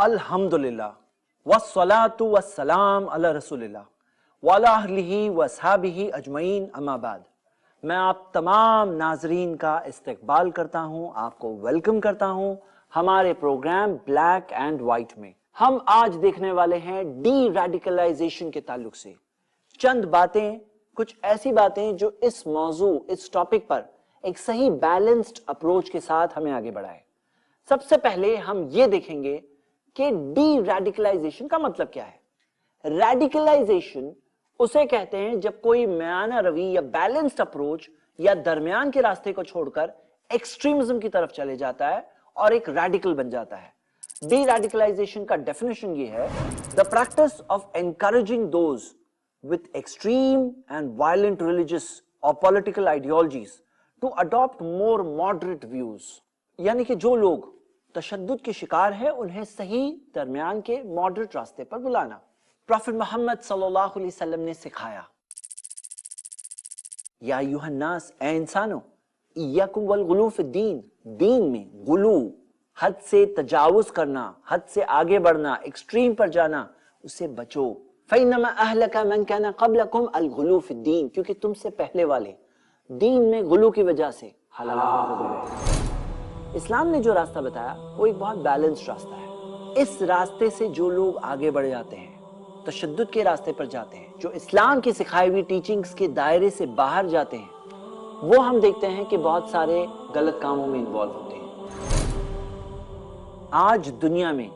अल्हम्दुलिल्लाह वस्सलातु वस्सलाम अला रसूलिल्लाह वाला अहलिही वअसहाबिही अजमईन अम्मा बाद। मैं आप तमाम नाजरीन का इस्तकबाल करता हूँ, आपको वेलकम करता हूँ हमारे प्रोग्राम ब्लैक एंड वाइट में। हम आज देखने वाले हैं डी रेडिकलाइजेशन के ताल्लुक से चंद बातें, कुछ ऐसी बातें जो इस मौजू, इस टॉपिक पर एक सही बैलेंस्ड अप्रोच के साथ हमें आगे बढ़ाए। सबसे पहले हम ये देखेंगे कि डी रेडिकलाइजेशन का मतलब क्या है। रेडिकलाइजेशन उसे कहते हैं जब कोई मयाना रवि या बैलेंस्ड अप्रोच या दरमियान के रास्ते को छोड़कर एक्सट्रीमिज्म की तरफ चले जाता है और एक रेडिकल बन जाता है। डी रेडिकलाइजेशन का डेफिनेशन ये है, the practice of encouraging those with extreme and violent religious और political ideologies to adopt more moderate views. यानी कि जो लोग तशद्दुद के शिकार है उन्हें सही दरमियान के मॉडरेट रास्ते पर बुलाना। प्रॉफेट मोहम्मद सल्लल्लाहु अलैहि वसल्लम ने सिखाया, या अय्युहन्नास, ए इंसानो, इय्याकुम वल गुलू फिद्दीन, दीन में गुलू, हद से तजावुज करना, हद से आगे बढ़ना, एक्सट्रीम पर जाना, उससे बचो। फइन्नमा अहलका मन काना क़ब्लकुम अल गुलू फिद्दीन, क्योंकि तुमसे पहले वाले दीन में गुलू की वजह से हलाक हो गए। इस्लाम ने जो रास्ता बताया वो एक बहुत बैलेंस्ड रास्ता है। इस रास्ते से जो लोग आगे बढ़ जाते हैं, तशद्दुद के रास्ते पर जाते हैं, जो इस्लाम की सिखाई हुई टीचिंग्स के दायरे से बाहर जाते हैं, वो हम देखते हैं कि बहुत सारे गलत कामों में इन्वॉल्व होते हैं। आज दुनिया में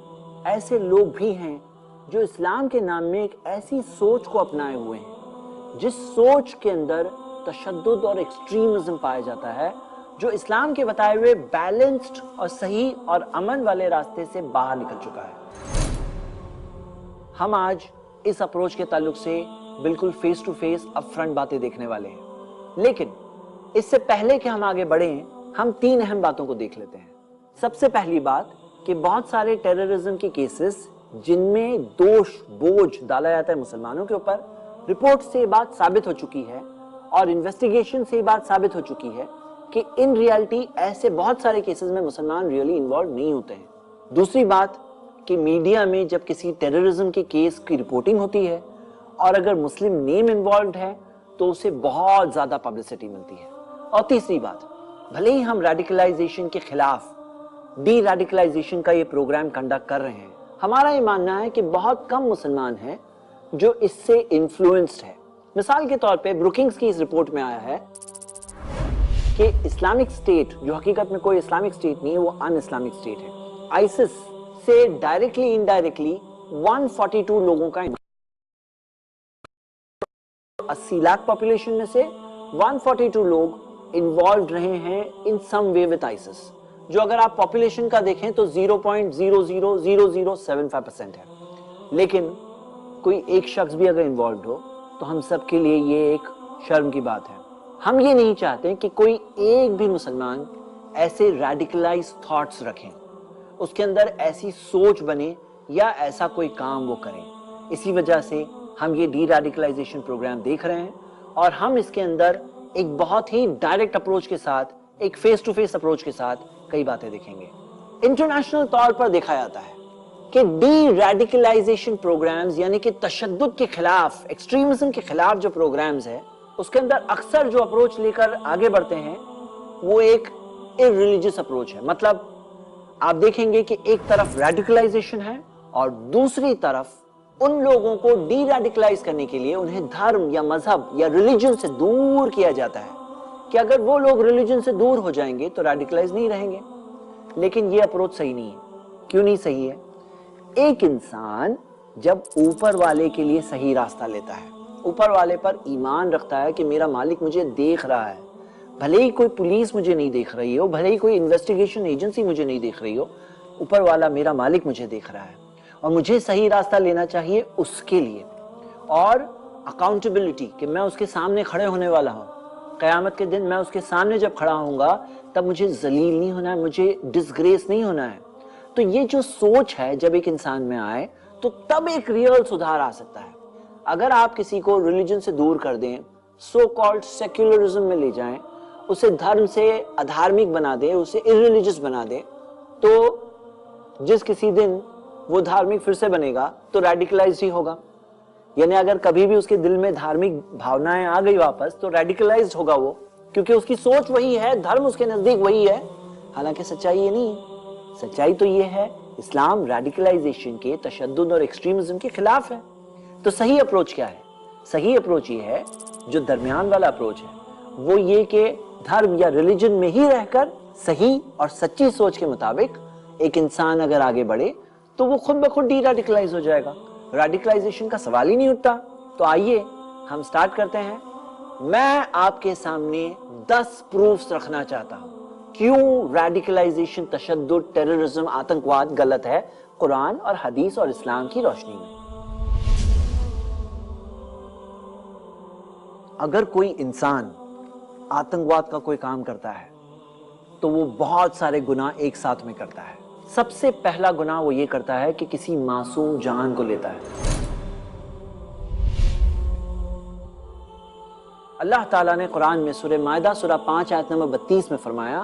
ऐसे लोग भी हैं जो इस्लाम के नाम में एक ऐसी सोच को अपनाए हुए हैं जिस सोच के अंदर तशद्दुद और एक्सट्रीमिज्म पाया जाता है, जो इस्लाम के बताए हुए बैलेंस्ड और सही और अमन वाले रास्ते से बाहर निकल चुका है। हम आज इस अप्रोच के ताल्लुक से बिल्कुल फेस टू फेस अपफ्रंट बातें देखने वाले हैं, लेकिन इससे पहले कि हम आगे बढ़ें, हम तीन अहम बातों को देख लेते हैं। सबसे पहली बात कि बहुत सारे टेररिज्म के केसेस जिनमें दोष बोझ डाला जाता है मुसलमानों के ऊपर, रिपोर्ट से ये बात साबित हो चुकी है और इन्वेस्टिगेशन से ये बात साबित हो चुकी है कि इन रियलिटी ऐसे बहुत सारे केसेस में मुसलमान रियली इन्वॉल्व नहीं होते हैं। दूसरी बात कि मीडिया में जब किसी टेररिज्म के केस की रिपोर्टिंग होती है और अगर मुस्लिम नेम इन्वॉल्व है तो उसे बहुत ज्यादा पब्लिसिटी मिलती है। और तीसरी बात, भले ही हम रेडिकलाइजेशन के खिलाफ डी रेडिकलाइजेशन का ये प्रोग्राम कंडक्ट कर रहे हैं, हमारा ये मानना है कि बहुत कम मुसलमान हैं जो इससे इन्फ्लुएंस्ड है। मिसाल के तौर पे ब्रुकिंग्स की इस रिपोर्ट में आया है कि इस्लामिक स्टेट, जो हकीकत में कोई इस्लामिक स्टेट नहीं है, वो अन इस्लामिक स्टेट है, आइसिस से डायरेक्टली इनडायरेक्टली 142 लोगों का 80 लाख पॉपुलेशन में से 142 लोग इन्वॉल्व रहे हैं इन सम वे विद आइसिस, जो अगर आप पॉपुलेशन का देखें तो 0.000075% है। लेकिन कोई एक शख्स भी अगर इन्वॉल्व हो तो हम सब के लिए ये एक शर्म की बात है। हम ये नहीं चाहते कि कोई एक भी मुसलमान ऐसे रेडिकलाइज थॉट्स रखें, उसके अंदर ऐसी सोच बने या ऐसा कोई काम वो करें। इसी वजह से हम ये डी रेडिकलाइजेशन प्रोग्राम देख रहे हैं और हम इसके अंदर एक बहुत ही डायरेक्ट अप्रोच के साथ, एक फेस टू फेस अप्रोच के साथ कई बातें देखेंगे। इंटरनेशनल तौर पर देखा जाता है कि डी रेडिकलाइजेशन प्रोग्राम्स, यानी कि तशद्दुद के खिलाफ, एक्सट्रीमिज्म के खिलाफ जो प्रोग्राम्स है, उसके अंदर अक्सर जो अप्रोच लेकर आगे बढ़ते हैं वो एक इररिलीजियस अप्रोच है। मतलब आप देखेंगे कि एक तरफ रेडिकलाइजेशन है और दूसरी तरफ उन लोगों को डी रेडिकलाइज करने के लिए उन्हें धर्म या मजहब या रिलीजन से दूर किया जाता है कि अगर वो लोग रिलीजन से दूर हो जाएंगे तो रेडिकलाइज नहीं रहेंगे। लेकिन ये अप्रोच सही नहीं है। क्यों नहीं सही है? एक इंसान जब ऊपर वाले के लिए सही रास्ता लेता है, ऊपर वाले पर ईमान रखता है कि मेरा मालिक मुझे देख रहा है, भले ही कोई पुलिस मुझे नहीं देख रही हो, भले ही कोई इन्वेस्टिगेशन एजेंसी मुझे नहीं देख रही हो, ऊपर वाला मेरा मालिक मुझे देख रहा है और मुझे सही रास्ता लेना चाहिए उसके लिए। और अकाउंटेबिलिटी कि मैं उसके सामने खड़े होने वाला हूँ, क़यामत के दिन मैं उसके सामने जब खड़ा होऊंगा तब मुझे जलील नहीं होना है, मुझे डिसग्रेस नहीं होना है। तो ये जो सोच है जब एक इंसान में आए तो तब एक रियल सुधार आ सकता है। अगर आप किसी को रिलीजन से दूर कर दें, सो कॉल्ड सेक्युलरिज्म में ले जाएं, उसे धर्म से अधार्मिक बना दें, उसे इररिलीजियस बना दें, तो जिस किसी दिन وہ धार्मिक फिर से बनेगा तो रेडिकलाइज ही होगा। यानी अगर कभी भी उसके दिल में धार्मिक भावनाएं आ गई वापस तो रेडिकलाइज होगा वो, क्योंकि उसकी सोच वही है, धर्म उसके नजदीक वही है। हालांकि सच्चाई ये नहीं है। सच्चाई तो ये है, इस्लाम रेडिकलाइजेशन के, तशद्दुद और एक्सट्रीमिज्म के खिलाफ है। तो सही अप्रोच क्या है? सही अप्रोच ये है, जो दरमियान वाला अप्रोच है, वो ये कि धर्म या रिलीजन में ही रहकर सही और सच्ची सोच के मुताबिक एक इंसान अगर आगे बढ़े तो वो खुद ब खुद डी रेडिकलाइज हो जाएगा। रेडिकलाइजेशन का सवाल ही नहीं उठता। तो आइए हम स्टार्ट करते हैं। मैं आपके सामने 10 प्रूफ्स रखना चाहता हूं क्यों रेडिकलाइजेशन, तशद्दुद, टेररिज्म, आतंकवाद गलत है कुरान और हदीस और इस्लाम की रोशनी में। अगर कोई इंसान आतंकवाद का कोई काम करता है तो वो बहुत सारे गुनाह एक साथ में करता है। सबसे पहला गुनाह वो ये करता है कि किसी मासूम जान को लेता है। अल्लाह ताला ने कुरान में सूरह माइदा सूरह 5 आयत नंबर 32 में फरमाया,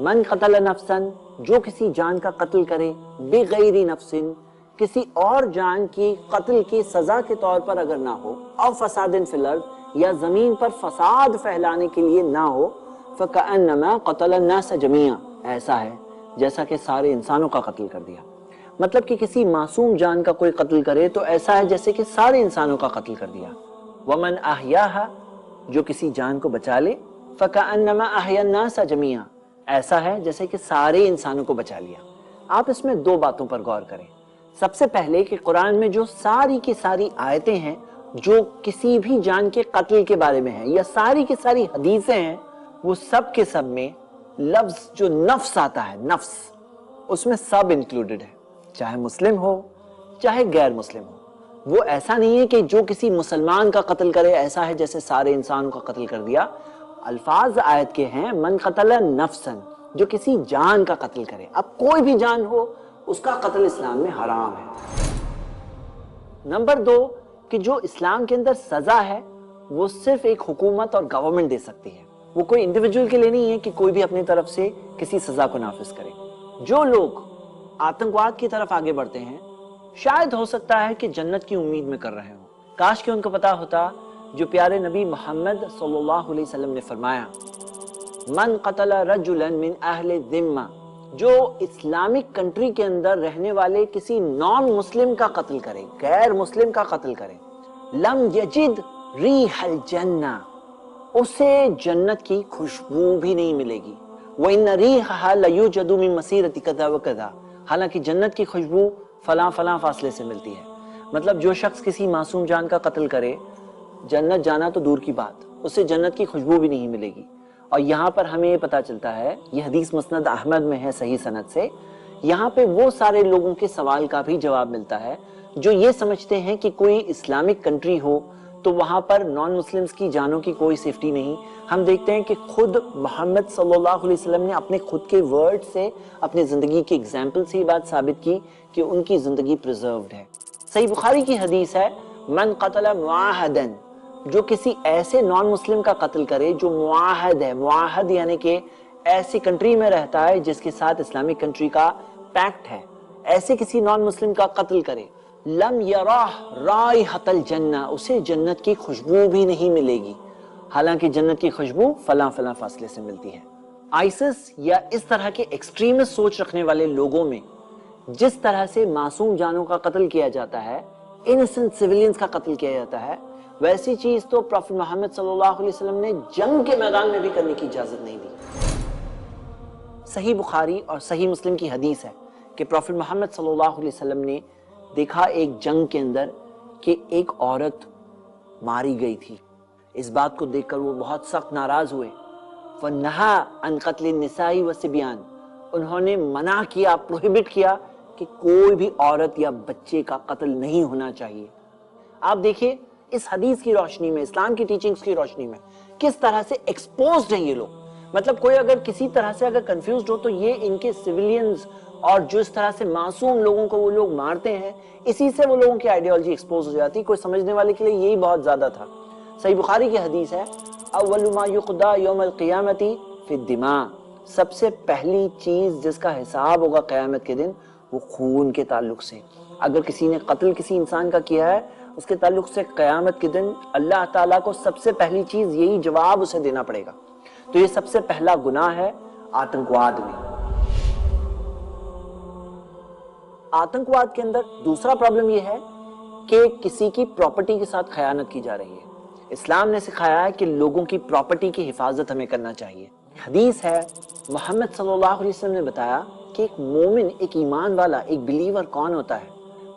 मन कतल नफ्सन, जो किसी जान का कत्ल करे, बेगैरी नफ्सिन, किसी और जान की कत्ल की सजा के तौर पर अगर ना हो, और फसादिन फिल अर्द, या जमीन पर फसाद फैलाने के लिए ना हो, फकअन्नमा क़तल अन्नास जमीआ, ऐसा है जैसा कि सारे इंसानों का कत्ल कर दिया। मतलब कि किसी मासूम जान का कोई कत्ल करे तो ऐसा है जैसे कि सारे इंसानों का कत्ल कर दिया। वमन अहयाहा, जो किसी जान को बचा ले, फकअन्नमा अहया अन्नास जमीआ, ऐसा है जैसे कि सारे इंसानों को बचा लिया। आप इसमें 2 बातों पर गौर करें। सबसे पहले कि कुरान में जो सारी की सारी आयतें हैं जो किसी भी जान के कत्ल के बारे में है, या सारी की सारी हदीसें हैं, वो सब के सब में लफ्ज जो नफ्स आता है, नफ्स, उसमें सब इंक्लूडेड है, चाहे मुस्लिम हो चाहे गैर मुस्लिम हो। वो ऐसा नहीं है कि जो किसी मुसलमान का कत्ल करे ऐसा है जैसे सारे इंसानों का कत्ल कर दिया। अल्फाज आयत के हैं, मन कतल नफ्सन, जो किसी जान का कत्ल करे। अब कोई भी जान हो, उसका कत्ल इस्लाम में हराम है। नंबर 2 कि जो इस्लाम के अंदर सजा है वो सिर्फ एक हुकूमत और गवर्नमेंट दे सकती है। वो कोई इंडिविजुअल के लिए नहीं है कि कोई भी अपनी तरफ से किसी सजा को नाफिज करे। जो लोग आतंकवाद की तरफ आगे बढ़ते हैं, शायद हो सकता है कि जन्नत की उम्मीद में कर रहे हो। काश कि उनको पता होता जो प्यारे नबी मोहम्मद सल्लल्लाहु अलैहि वसल्लम ने फरमाया, मन कतल रजुलन मिन अहले ज़िम्मा, जो इस्लामिक कंट्री के अंदर रहने वाले किसी नॉन मुस्लिम का कत्ल करे, गैर मुस्लिम का कत्ल करे, लम यजिद रीहल जन्ना, उसे जन्नत की खुशबू भी नहीं मिलेगी। व इन रीहा लयूजदु मिन मसीरति कदा व कदा, हालांकि जन्नत की खुशबू फलां फलां फासले से मिलती है। मतलब जो शख्स किसी मासूम जान का कत्ल करे, जन्नत जाना तो दूर की बात, उससे जन्नत की खुशबू भी नहीं मिलेगी। और यहाँ पर हमें ये पता चलता है, ये हदीस मुस्नद अहमद में है सही सनद से, यहाँ पे वो सारे लोगों के सवाल का भी जवाब मिलता है जो ये समझते हैं कि कोई इस्लामिक कंट्री हो तो वहां पर नॉन मुस्लिम्स की जानों की कोई सेफ्टी नहीं। हम देखते हैं कि खुद मोहम्मद सल्लल्लाहु अलैहि वसल्लम ने अपने खुद के वर्ड से, अपनी जिंदगी की एग्जाम्पल से ये बात साबित की कि उनकी जिंदगी प्रिजर्व्ड है। सही बुखारी की हदीस है, मन कतल मुआहदन, जो किसी ऐसे नॉन मुस्लिम का कत्ल करे जो मुआहद है, मुआहद यानी कि ऐसी कंट्री में रहता है जिसके साथ इस्लामिक कंट्री का पैक्ट है, ऐसे किसी नॉन मुस्लिम का कत्ल करे, लम यराह राइहतल जन्ना, उसे जन्नत की खुशबू भी नहीं मिलेगी। हालांकि जन्नत की खुशबू फलां फलां फासले से मिलती है। आइसिस या इस तरह के एक्सट्रीमिस्ट सोच रखने वाले लोगों में जिस तरह से मासूम जानों का कत्ल किया जाता है, इनोसेंट सिविलियंस का कत्ल किया जाता है, वैसी चीज तो प्रॉफेट मोहम्मद सल्लल्लाहु अलैहि वसल्लम ने जंग के मैदान में भी करने की इजाजत नहीं दी। सही बुखारी और सही मुस्लिम की हदीस है कि प्रॉफेट मोहम्मद सल्लल्लाहु अलैहि वसल्लम ने देखा एक जंग के अंदर कि एक औरत मारी गई थी। इस बात को देखकर वो बहुत सख्त नाराज हुए। फन्हा अन क़त्ल निसाई व सिबियान, उन्होंने मना किया, प्रोहिबिट किया कि कोई भी औरत या बच्चे का कत्ल नहीं होना चाहिए। आप देखिए इस हदीस की रोशनी में, इस्लाम की टीचिंग्स की रोशनी में किस तरह से एक्सपोज्ड हैं ये लोग। मतलब कोई अगर किसी तरह से अगर कंफ्यूज्ड हो तो ये इनके सिविलियंस और जो इस तरह से मासूम लोगों को वो लोग मारते हैं, इसी से वो लोगों की आइडियोलॉजी एक्सपोज हो जाती। कोई समझने वाले के लिए यही बहुत ज्यादा था। सही बुखारी की हदीस है, अव्वलु मा युक़दा यौमल क़ियामती फ़ी दिमा, सबसे पहली चीज जिसका हिसाब होगा क़यामत के दिन وہ خون کے تعلق سے. اگر کسی نے قتل کسی انسان کا کیا ہے اس کے تعلق سے قیامت کے دن اللہ تعالیٰ کو سب سے پہلی چیز یہی جواب اسے دینا پڑے گا. تو یہ سب سے پہلا گناہ ہے آتنکواد میں. آتنکواد کے اندر دوسرا پرابلم یہ ہے کہ کسی کی پراپرٹی کے ساتھ خیانت کی جا رہی ہے. اسلام نے سکھایا ہے کہ لوگوں کی پراپرٹی کی حفاظت ہمیں کرنا چاہیے. حدیث ہے محمد صلی اللہ علیہ وسلم نے بتایا کہ ایک مومن، ایک ایمان والا، ایک بلیور کون ہوتا ہے؟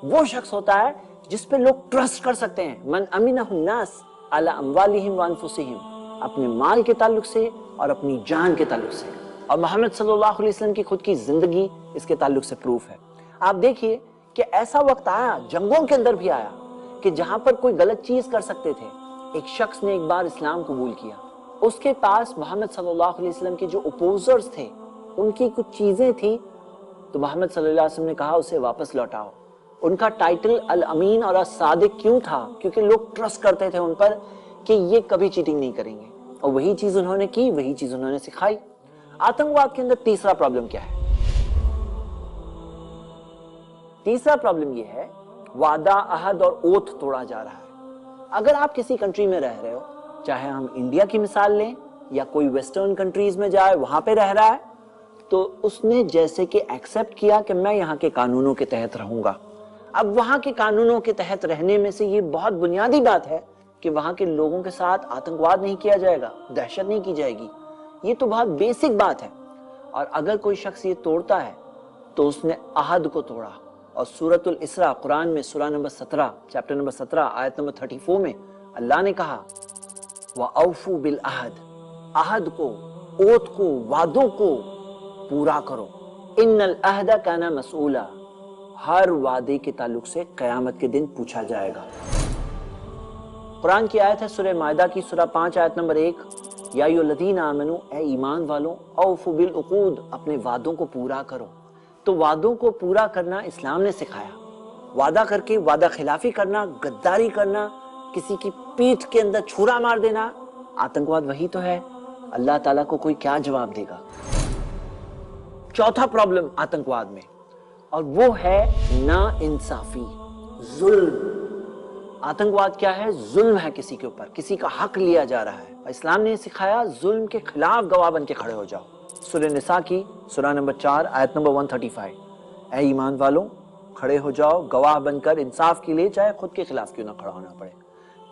وہ شخص ہوتا ہے جس پہ لوگ ٹرسٹ کر سکتے ہیں. من امنہ الناس علی اموالہم وانفسہم، اپنے مال کے تعلق سے اور اپنی جان کے تعلق سے. اور محمد صلی اللہ علیہ وسلم کی خود کی زندگی اس کے تعلق سے پروف ہے. آپ دیکھیے کہ ایسا وقت آیا، جنگوں کے اندر بھی آیا، کہ جہاں پر کوئی غلط چیز کر سکتے تھے. ایک شخص نے ایک بار اسلام قبول کیا، اس کے پاس محمد صلی اللہ علیہ وسلم کے جو اپوزرز تھے ان کی کچھ چیزیں تھیں، تو محمد صلی اللہ علیہ وسلم نے کہا اسے واپس لوٹاؤ. ان کا ٹائٹل الامین اور الصادق کیوں تھا؟ کیونکہ لوگ ٹرسٹ کرتے تھے ان پر کہ یہ کبھی چیٹنگ نہیں کریں گے، اور وہی چیز انہوں نے کی، وہی چیز انہوں نے سکھائی. آتنکواد کے اندر تیسرا پرابلم کیا ہے؟ تیسرا پرابلم یہ ہے وعدہ، عہد اور اوتھ توڑا جا رہا ہے. اگر آپ کسی کنٹری میں رہ رہے ہو، چاہے ہم انڈیا کی مثال لیں یا کوئی ویسٹرن کنٹریز میں جائے وہاں پہ رہ رہا ہے، تو اس نے جیسے کہ ایکسپٹ کیا کہ میں یہاں کے قانونوں کے تحت رہوں گا. اب وہاں کے قانونوں کے تحت رہنے میں سے یہ بہت بنیادی بات ہے کہ وہاں کے لوگوں کے ساتھ آتنکواد نہیں کیا جائے گا، دہشت نہیں کی جائے گی. یہ تو بہت بیسک بات ہے. اور اگر کوئی شخص یہ توڑتا ہے تو اس نے عہد کو توڑا. اور سورۃ الاسراء قرآن میں سورہ نمبر 17 چیپٹر نمبر 17 آیت نمبر 34 میں اللہ نے کہا وَأَوْفُوا بِالْعَهْدِ، عہد کو، اوت کو، وعدوں کو پورا کرو. ان العہد کان مسئولا، ہر وعدے کے تعلق سے قیامت کے دن پوچھا جائے گا. قرآن کی آیت ہے سورہ مائدہ کی سورہ 5 آیت نمبر 1، یا ایھا الذین آمنوا، اے ایمان والوں، اوفوا بالعقود، اپنے وعدوں کو پورا کرو. تو وعدوں کو پورا کرنا اسلام نے سکھایا. وعدہ کر کے وعدہ خلافی کرنا، غداری کرنا، کسی کی پیٹھ کے اندر چھرا مار دینا، آتنکواد وہی تو ہے. اللہ تعالیٰ کو کوئی کیا جواب دے گا؟ چوتھا پرابلم آتنکواد میں، اور وہ ہے نا انصافی، ظلم. آتنکواد کیا ہے؟ ظلم ہے کسی کے اوپر، کسی کا حق لیا جا رہا ہے. اسلام نے سکھایا ظلم کے خلاف گواہ بن کے کھڑے ہو جاؤ. سورہ نساء کی سورہ نمبر 4 آیت نمبر 135، اے ایمان والوں کھڑے ہو جاؤ گواہ بن کر انصاف کے لیے، چاہے خود کے خلاف کیوں نہ کھڑا ہونا پڑے،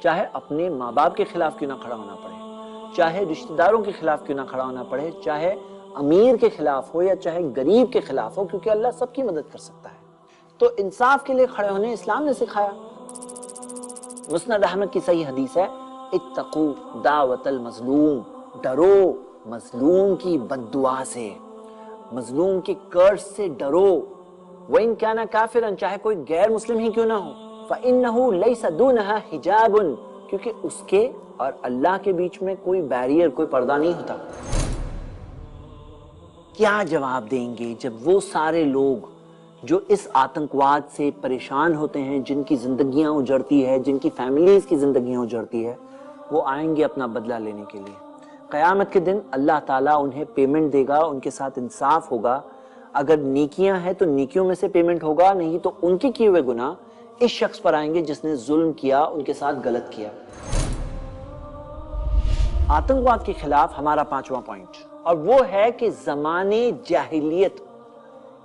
چاہے اپنے ماں باپ کے خلاف کیوں نہ کھڑا ہونا پڑے، چاہے رشتہ داروں کے خلاف کیوں نہ کھڑا ہونا پڑے، چاہے امیر کے خلاف ہو یا چاہے غریب کے خلاف ہو، کیونکہ اللہ سب کی مدد کر سکتا ہے. تو انصاف کے لیے کھڑے ہونے اسلام نے سکھایا. مسند احمد کی صحیح حدیث ہے اتقوا دعوت المظلوم، ڈرو مظلوم کی بد دعا سے، مظلوم کی کرس سے ڈرو. وَإِن كَانَ كَافِرًا، چاہے کوئی غیر مسلم ہی کیوں نہ ہو، فَإِنَّهُ لَيْسَ دُونَهَا حِجَابٌ، کیونکہ اس کے اور اللہ کے بیچ میں کوئی بیریئر، کوئی پردہ نہیں ہوتا. کیا جواب دیں گے جب وہ سارے لوگ جو اس آتنکواد سے پریشان ہوتے ہیں، جن کی زندگیاں اجڑتی ہے، جن کی فیملیز کی زندگیاں اجڑتی ہے، وہ آئیں گے اپنا بدلہ لینے کے لیے؟ قیامت کے دن اللہ تعالیٰ انہیں پیمنٹ دے گا، ان کے ساتھ انصاف ہوگا. اگر نیکیاں ہیں تو نیکیوں میں سے پیمنٹ ہوگا، نہیں تو ان کے کیے ہوئے گناہ اس شخص پر آئیں گے جس نے ظلم کیا، ان کے ساتھ غلط کیا. آتنکواد کے خلاف ہمارا پانچواں پوائنٹ، اور وہ ہے کہ زمانے جاہلیت،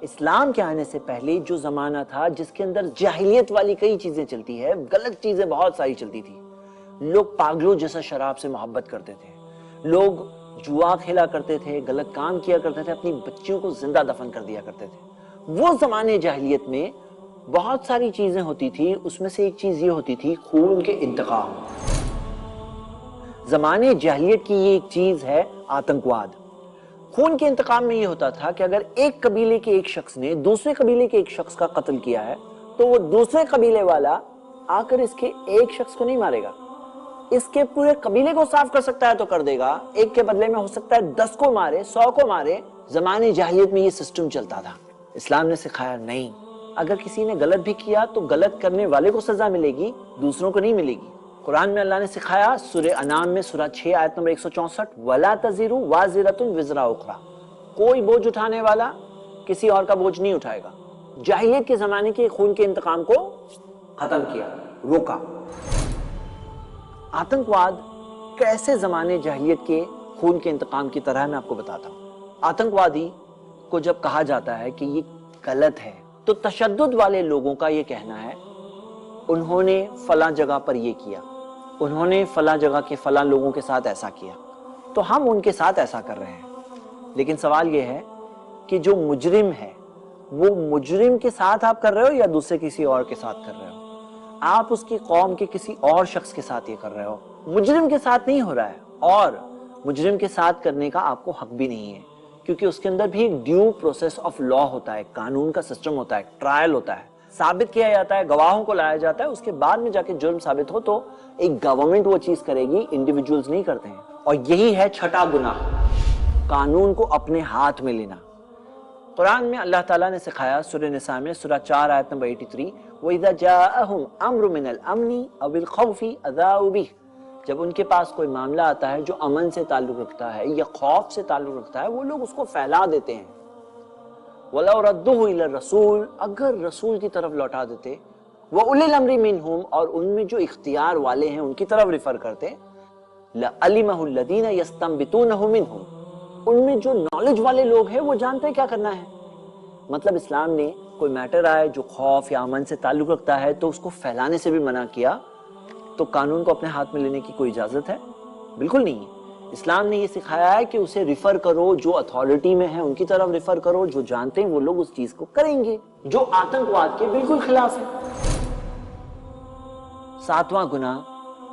اسلام کے آنے سے پہلے جو زمانہ تھا جس کے اندر جاہلیت والی کئی چیزیں چلتی ہے، غلط چیزیں بہت ساری چلتی تھی. لوگ پاگلوں جیسا شراب سے محبت کرتے تھے، لوگ جوا کھیلا کرتے تھے، غلط کام کیا کرتے تھے، اپنی بچیوں کو زندہ دفن کر دیا کرتے تھے. وہ زمانے جاہلیت میں بہت ساری چیزیں ہوتی تھی، اس میں سے ایک چیز یہ ہوتی تھی خون کے انتقام. زمانے جاہلیت کی یہ ایک چیز ہے آتنکواد. خون کے انتقام میں یہ ہوتا تھا کہ اگر ایک قبیلے کے ایک شخص نے دوسرے قبیلے کے ایک شخص کا قتل کیا ہے تو وہ دوسرے قبیلے والا آ کر اس کے ایک شخص کو نہیں مارے گا، اس کے پورے قبیلے کو صاف کر سکتا ہے تو کر دے گا. ایک کے بدلے میں ہو سکتا ہے 10 کو مارے، 100 کو مارے. زمانے جاہلیت میں یہ سسٹم چلتا تھا. اسلام نے سکھایا نہیں، اگر کسی نے غلط بھی کیا تو غلط کرنے والے کو سزا ملے گی، دوسروں کو نہیں ملے گی. قرآن میں اللہ نے سکھایا سورہ انعام میں سورہ 6 آیت نمبر 164، وَلَا تَزِرُ وَازِرَةٌ وِزْرَ أُخْرَى، کوئی بوجھ اٹھانے والا کسی اور کا بوجھ نہیں اٹھائے گا. जाहिलियत के जमाने के खून के इंतकाम को खत्म किया, रोका। आतंकवाद कैसे जमाने जाहिलियत के खून के इंतकाम की तरह, मैं आपको बताता हूं। आतंकवादी को जब कहा जाता है कि ये गलत है, तो तशद्दुद वाले लोगों का ये कहना है उन्होंने फलां जगह पर ये किया, उन्होंने फलां जगह के फलां लोगों के साथ ऐसा किया, तो हम उनके साथ ऐसा कर रहे हैं। लेकिन सवाल ये है कि जो मुजरिम है वो मुजरिम के साथ आप कर रहे हो या दूसरे किसी और के साथ कर रहे हो? आप उसकी कौम के किसी और शख्स के साथ ये कर रहे हो, मुजरिम के साथ नहीं हो रहा है। और मुजरिम के साथ करने का आपको हक भी नहीं है, क्योंकि उसके अंदर भी एक ड्यू प्रोसेस ऑफ लॉ होता है, कानून का सिस्टम होता है, ट्रायल होता है, साबित किया जाता है, गवाहों को लाया जाता है, उसके बाद में जाके जुर्म साबित हो तो एक गवर्नमेंट वो चीज करेगी, इंडिविजुअल्स नहीं करते हैं। और यही है छठा गुनाह, कानून को अपने हाथ में लेना। कुरान में अल्लाह ताला ने सिखाया सूरह निसा में सूरह 4 आयत नंबर 83, वइज़ा जाअहुम अम्रुम मिनल अम्नि अविल खौफि अज़ाउ बिह, जब उनके पास कोई मामला आता है जो अमन से ताल्लुक रखता है या खौफ से ताल्लुक रखता है, वो लोग उसको फैला देते हैं। वलौ रद्दुहु इला रसूल, अगर रसूल की तरफ लौटा देते, व उलिल अम्रि मिनहुम, और उनमें जो इख्तियार वाले हैं उनकी तरफ रिफर करते, लअलिमहु अल्लज़ीना यस्तंबितूनहु मिनहुम, उनमें जो नॉलेज वाले लोग हैं वो जानते हैं क्या करना है। मतलब इस्लाम ने कोई मैटर आए जो खौफ या अमन से ताल्लुक रखता है तो उसको फैलाने से भी मना किया, तो कानून को अपने हाथ में लेने की कोई इजाजत है? बिल्कुल नहीं है। इस्लाम ने ये सिखाया है कि उसे रिफर करो, जो अथॉरिटी में है उनकी तरफ रिफर करो, जो जानते हैं वो लोग उस चीज को करेंगे, जो आतंकवाद के बिल्कुल खिलाफ है। सातवां गुनाह,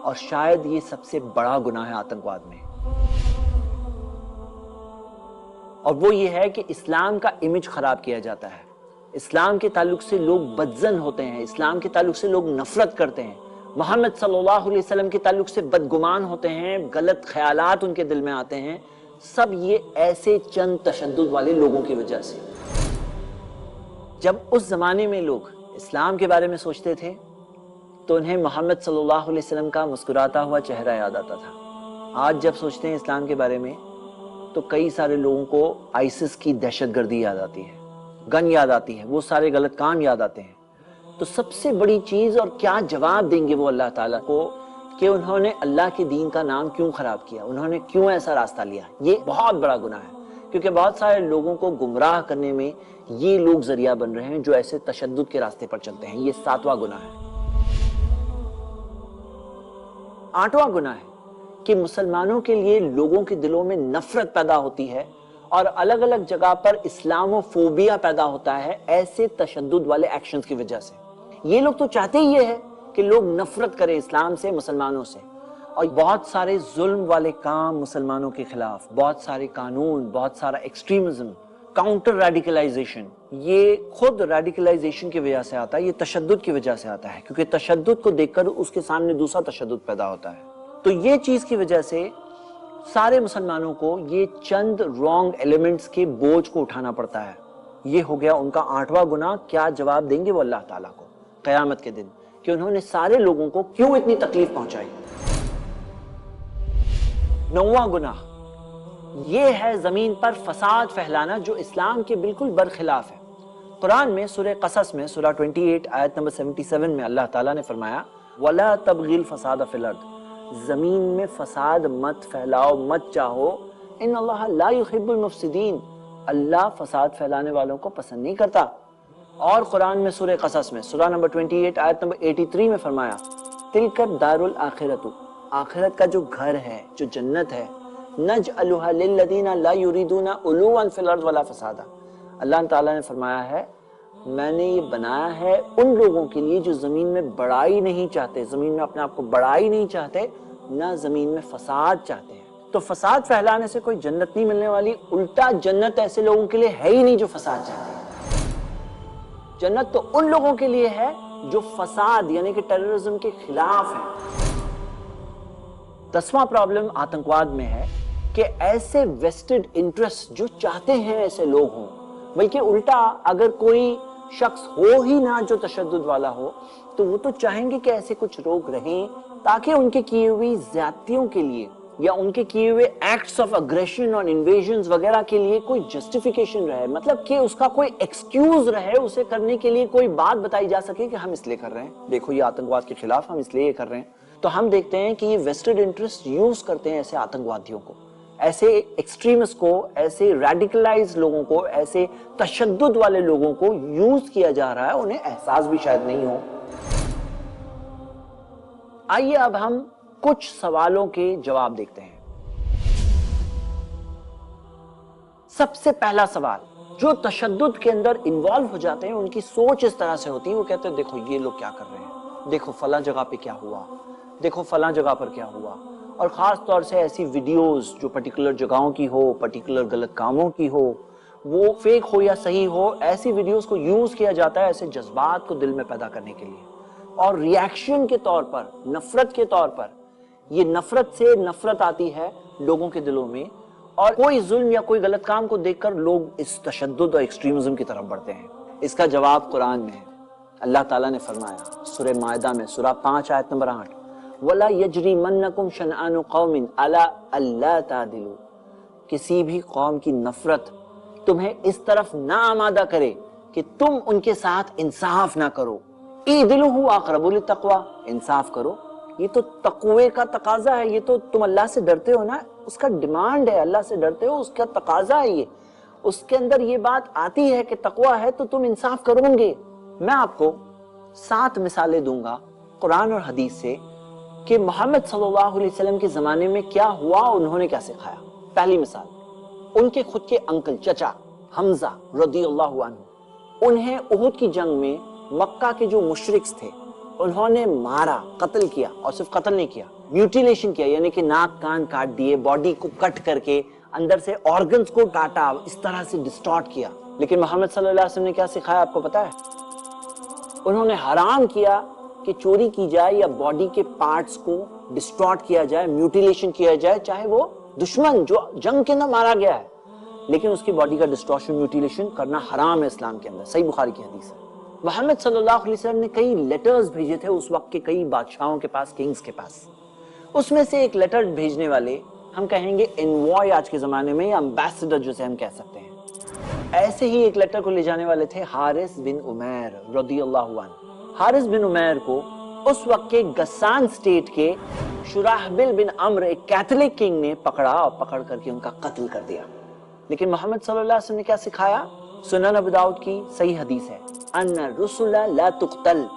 और शायद ये सबसे बड़ा गुनाह है आतंकवाद में, और वो ये है कि इस्लाम का इमेज खराब किया जाता है। इस्लाम के ताल्लुक से लोग बदजन होते हैं, इस्लाम के ताल्लुक से लोग नफरत करते हैं, मोहम्मद सल्लल्लाहु अलैहि वसल्लम के ताल्लुक से बदगुमान होते हैं, गलत ख्यालात उनके दिल में आते हैं। सब ये ऐसे चंद तशद्दुद वाले लोगों की वजह से। जब उस जमाने में लोग इस्लाम के बारे में सोचते थे तो उन्हें मोहम्मद सल्लल्लाहु अलैहि वसल्लम का मुस्कुराता हुआ चेहरा याद आता था। आज जब सोचते हैं इस्लाम के बारे में तो कई सारे लोगों को आईसिस की दहशतगर्दी याद आती है, गन याद आती है, वो सारे गलत काम याद आते हैं। तो सबसे बड़ी चीज, और क्या जवाब देंगे वो अल्लाह ताला को कि उन्होंने अल्लाह के दीन का नाम क्यों खराब किया, उन्होंने क्यों ऐसा रास्ता लिया। ये बहुत बड़ा गुनाह है, क्योंकि बहुत सारे लोगों को गुमराह करने में ये लोग जरिया बन रहे हैं जो ऐसे तशद्दुद के रास्ते पर चलते हैं। ये सातवां गुनाह है। आठवां गुनाह है कि मुसलमानों के लिए लोगों के दिलों में नफरत पैदा होती है और अलग अलग जगह पर इस्लामोफोबिया पैदा होता है ऐसे तशद्दुद वाले एक्शंस की वजह से। ये लोग तो चाहते ही ये है कि लोग नफरत करें इस्लाम से, मुसलमानों से, और बहुत सारे जुल्म वाले काम मुसलमानों के खिलाफ, बहुत सारे कानून, बहुत सारा एक्सट्रीमिज्म, काउंटर रेडिकलाइजेशन, ये खुद रेडिकलाइजेशन की वजह से आता है, ये तशद्दुद की वजह से आता है, क्योंकि तशद्दुद को देखकर उसके सामने दूसरा तशद्दुद पैदा होता है। तो ये चीज की वजह से सारे मुसलमानों को ये चंद रॉन्ग एलिमेंट्स के बोझ को उठाना पड़ता है। ये हो गया उनका आठवां गुनाह। क्या जवाब देंगे वो अल्लाह ताला को क़यामत के दिन कि उन्होंने सारे लोगों को क्यों इतनी तकलीफ पहुंचाई। नौवां गुनाह ये है जमीन पर फसाद फैलाना, जो इस्लाम के बिल्कुल बरखिलाफ है। कुरान में सूरह क़सस में सूरह 28 आयत नंबर 77 में अल्लाह ताला ने फरमाया, वला तबगिल फसाद फिल अर्द, जमीन में फसाद मत फैलाओ, मत चाहो, इन्नल्लाह ला युहिब्बुल मुफसिदीन, अल्लाह फसाद फैलाने वालों को पसंद नहीं करता। और कुरान में सूरह क़सस में सूरह नंबर 28 आयत नंबर 83 में फरमाया, तिलका दारुल आखिरतु, आखिरत का जो घर है, जो जन्नत है, नजअलुहा लिल्लज़ीना ला युरीदूना उलुवन फिल अर्द वला फसादा, अल्लाह ताला ने फरमाया है मैंने ये बनाया है उन लोगों के लिए जो जमीन में बड़ाई नहीं चाहते, जमीन में अपने आप को बड़ाई नहीं चाहते, ना जमीन में फसाद चाहते हैं। तो फसाद फैलाने से कोई जन्नत नहीं मिलने वाली, उल्टा जन्नत ऐसे लोगों के लिए है ही नहीं जो फसाद चाहते हैं। जन्नत तो उन लोगों के लिए है जो फसाद यानी कि टेररिज्म के खिलाफ है। 10वां प्रॉब्लम आतंकवाद में है कि ऐसे वेस्टेड इंटरेस्ट जो चाहते हैं ऐसे लोग हों, बल्कि उल्टा अगर कोई शख्स हो ही ना जो तशद्दुद वाला हो तो वो तो चाहेंगे कि ऐसे कुछ लोग रहें ताकि उनके किए हुई ज्यादतियों के लिए या उनके किए हुए एक्ट्स ऑफ अग्रेशन और इन्वेजन्स वगैरह के लिए कोई जस्टिफिकेशन रहे, मतलब कि उसका कोई एक्सक्यूज रहे, उसे करने के लिए कोई बात बताई जा सके कि हम इसलिए कर रहे हैं, देखो ये आतंकवाद के खिलाफ हम इसलिए ये कर रहे हैं। तो हम देखते हैं कि ये वेस्टेड इंटरेस्ट यूज करते हैं ऐसे आतंकवादियों को, ऐसे एक्सट्रीमिस्ट को, ऐसे रेडिकलाइज लोगों को, ऐसे तशद्दुद वाले लोगों को यूज किया जा रहा है, उन्हें एहसास भी शायद नहीं हो। आइए अब हम कुछ सवालों के जवाब देखते हैं। सबसे पहला सवाल, जो तशद्दुद के अंदर इन्वॉल्व हो जाते हैं उनकी सोच इस तरह से होती है, वो कहते हैं देखो ये लोग क्या कर रहे हैं, देखो फला जगह पे क्या हुआ, देखो फला जगह पर क्या हुआ। और खास तौर से ऐसी वीडियोस जो पर्टिकुलर जगहों की हो, पर्टिकुलर गलत कामों की हो, वो फेक हो या सही हो, ऐसी वीडियोस को यूज किया जाता है ऐसे जज्बात को दिल में पैदा करने के लिए, और रिएक्शन के तौर पर, नफरत के तौर पर, ये नफरत से नफरत आती है लोगों के दिलों में, और कोई जुल्म या कोई गलत काम को देखकर लोग इस तशद्दुद और एक्सट्रीमिज्म की तरफ बढ़ते हैं। इसका जवाब कुरान में है। अल्लाह ताला ने फरमाया सूरह मायदा में, सूरह 5 आयत नंबर 8, वला यजरिमन्नकुम शनआनु कौमिन अला अल्ला तादिलु, किसी भी कौम की नफरत तुम्हें इस तरफ ना आमादा करे कि तुम उनके साथ इंसाफ ना करो। ईदिलुहु अक़रबु लित्तक़वा, इंसाफ करो, ये तो तक़वे का तकाजा है, ये तो तुम अल्लाह से डरते हो ना, उसका डिमांड है, अल्लाह से डरते हो, उसका तकाजा है, ये उसके अंदर ये बात आती है कि तक़वा है तो तुम इंसाफ करोगे। मैं आपको 7 मिसालें दूंगा कुरान और हदीस से कि मोहम्मद सल्लल्लाहु अलैहि वसल्लम के जमाने में क्या हुआ, उन्होंने क्या सिखाया। पहली मिसाल, उनके खुद के अंकल चचा हमजा रदियल्लाहु अन्हु, उन्हें उहुद की जंग में मक्का के जो मुशरिक्स थे उन्होंने मारा, कत्ल किया, और सिर्फ कत्ल नहीं किया, म्यूटिलेशन किया, यानी कि नाक कान काट दिए, बॉडी को कट करके अंदर से ऑर्गन्स को काटा, इस तरह से डिस्टॉर्ट किया। लेकिन मोहम्मद सल्लल्लाहु अलैहि वसल्लम ने क्या सिखाया आपको पता है? उन्होंने हराम किया कि चोरी की जाए या बॉडी के पार्ट्स को डिस्टॉर्ट किया जाए, म्यूटिलेशन किया जाए, चाहे वो दुश्मन जो जंग के अंदर मारा गया है, लेकिन उसकी बॉडी का डिस्टॉर्शन, म्यूटिलेशन करना हराम है इस्लाम के अंदर। सही बुखारी की हदीस है। मोहम्मद सल्लल्लाहु अलैहि वसल्लम ने कई लेटर्स भेजे थे उस वक्त के कई बादशाहों के पास, किंग्स के पास। उसमें से एक लेटर भेजने वाले हम कहेंगे एनवॉय आज के जमाने में, या एम्बेसडर जिसे हम कह सकते हैं। ऐसे ही एक लेटर को ले जाने वाले थे हारिस बिन उमैर रदियल्लाहु अन्हु। हारिस बिन उमैर को उस वक्त के गस्सान स्टेट के शुराहबिल बिन अम्र, एक कैथोलिक किंग ने पकड़ा और पकड़ करके उनका कत्ल कर दिया। लेकिन मोहम्मद सल्लल्लाहु अलैहि वसल्लम ने क्या सिखाया? सुनन अबू दाऊद की सही हदीस है, अन्ना रुसुला ला तुक़तल,